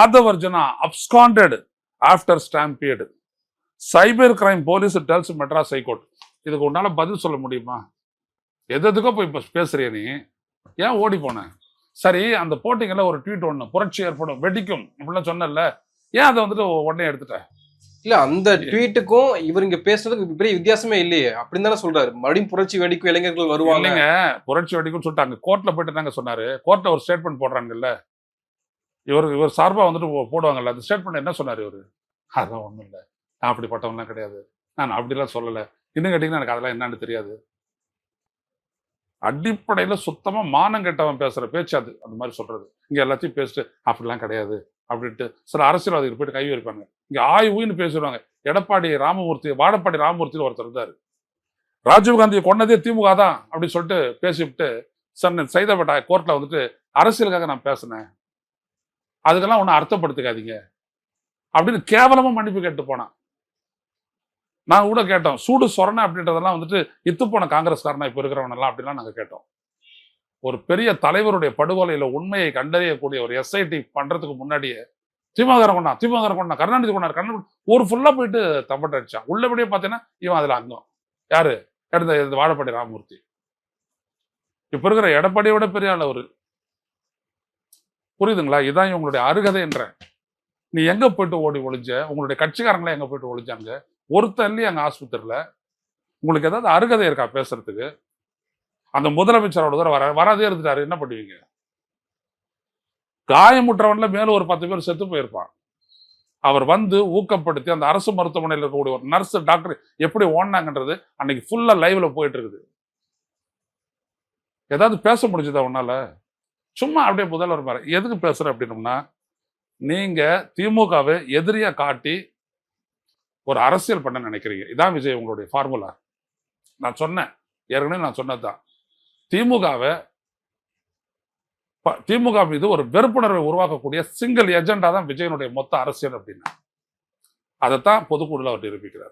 ஆதவர்ஜனா absconded after stampede. Cyber crime police tells Madras high court. இதுக்கு உன்னால பதில் சொல்ல முடியுமா? எதுக்கோ போய் இப்போ பேசுறிய நீ, ஏன் ஓடி போன? சரி, அந்த போட்டிங்கல்ல ஒரு ட்வீட் ஒன்று, புரட்சி ஏற்படும் வெடிக்கும் அப்படிலாம் சொன்னல, ஏன் அதை வந்துட்டு உடனே எடுத்துட்ட? இல்ல அந்த ட்வீட்டுக்கும் இவர் இங்க பேசுறதுக்கு பெரிய வித்தியாசமே இல்லையே அப்படின்னு தானே சொல்றாரு. மறுபடியும் புரட்சி வெடிக்கும், இளைஞர்கள் வருவாங்க. இல்லைங்க, புரட்சி வெடிக்கும்னு சொல்லிட்டாங்க. கோர்ட்ல போயிட்டு தாங்க சொன்னாரு. கோர்ட்ல ஒரு ஸ்டேட்மெண்ட் போடுறாங்கல்ல, இவர் சார்பா வந்துட்டு போடுவாங்கல்ல, அந்த ஸ்டேட்மெண்ட் என்ன சொன்னாரு இவரு? அதெல்லாம் ஒண்ணும் இல்லை, நான் அப்படிப்பட்டவங்கலாம் கிடையாது, நான் அப்படிலாம் சொல்லலை. இன்னும் கேட்டீங்கன்னா எனக்கு அதெல்லாம் என்னன்னு தெரியாது. அடிப்படையில சுத்தமா மானம் கெட்டவன் பேசுற பேச்சு அது. அந்த மாதிரி சொல்றது. இங்க எல்லாத்தையும் பேசிட்டு அப்படிலாம் கிடையாது அப்படின்ட்டு சில அரசியல்வாதிகள் போயிட்டு கை வைப்பாங்க. இங்க ஆய்வுன்னு பேசுவாங்க. எடப்பாடி ராமமூர்த்தி, வாடப்பாடி ராமமூர்த்தியில் ஒருத்தர் இருந்தாரு. ராஜீவ்காந்தியை கொண்டதே திமுக தான் அப்படின்னு சொல்லிட்டு பேசிவிட்டு சைதாப்பேட்டை கோர்ட்ல வந்துட்டு அரசியலுக்காக நான் பேசினேன், அதுக்கெல்லாம் ஒன்றும் அர்த்தப்படுத்திக்காதீங்க அப்படின்னு கேவலமா மன்னிப்பு கேட்டு போனான். நாங்கள் கூட கேட்டோம், சூடு சொரணை அப்படின்றதெல்லாம் வந்துட்டு இத்து போன காங்கிரஸ்காரனா இப்போ இருக்கிறவனெல்லாம் அப்படிலாம் நாங்கள் கேட்டோம். ஒரு பெரிய தலைவருடைய படுகொலையில உண்மையை கண்டறியக்கூடிய ஒரு எஸ்ஐடி பண்றதுக்கு முன்னாடியே திமுக கொண்டா கருணாநிதி கொண்டார், கருணாநிதி ஒரு ஃபுல்லா போயிட்டு தம்பட்ட அடிச்சான். உள்ளபடியே பார்த்தீங்கன்னா இவன் அதுல அங்கம். யாரு? எடுத்த வாழப்பாடி ராமமூர்த்தி. இப்ப இருக்கிற எடப்பாடியை விட பெரிய ஆள் அவரு. புரியுதுங்களா? இதான் இவங்களுடைய அருகதை என்ற. நீ எங்க போயிட்டு ஓடி ஒளிஞ்ச? உங்களுடைய கட்சிக்காரங்களே எங்க போயிட்டு ஒளிஞ்சாங்க? ஒருத்தர் இல்லையா அங்க ஆஸ்பத்திரியில? உங்களுக்கு ஏதாவது அருகதை இருக்கா பேசுறதுக்கு? அந்த முதலமைச்சரோட தூரம் வராதே இருந்துட்டாரு, என்ன பண்ணுவீங்க? காயமுற்றவன்ல மேலும் ஒரு 10 பேர் செத்து போயிருப்பான். அவர் வந்து ஊக்கப்படுத்தி அந்த அரசு மருத்துவமனையில் இருக்கக்கூடிய ஒரு நர்ஸ் டாக்டர் எப்படி ஓடினாங்கன்றது அன்னைக்கு ஃபுல்லா லைவ்ல போயிட்டு இருக்குது. ஏதாவது பேச முடிஞ்சதா உன்னால? சும்மா அப்படியே முதல்வர் பாரு. எதுக்கு பேசுற அப்படின்னோம்னா, நீங்க திமுகவை எதிரியா காட்டி ஒரு அரசியல் பண்ண நினைக்கிறீங்க. இதான் விஜய் உங்களுடைய ஃபார்முலா. நான் சொன்னேன், ஏற்கனவே நான் சொன்னதுதான். திமுக மீது ஒரு வெறுப்புணர்வை உருவாக்கக்கூடிய சிங்கிள் எஜெண்டா தான் விஜயனுடைய மொத்த அரசியல் அப்படின்னா, அதைத்தான் பொதுக்குழுல அவர் நிரூபிக்கிறார்.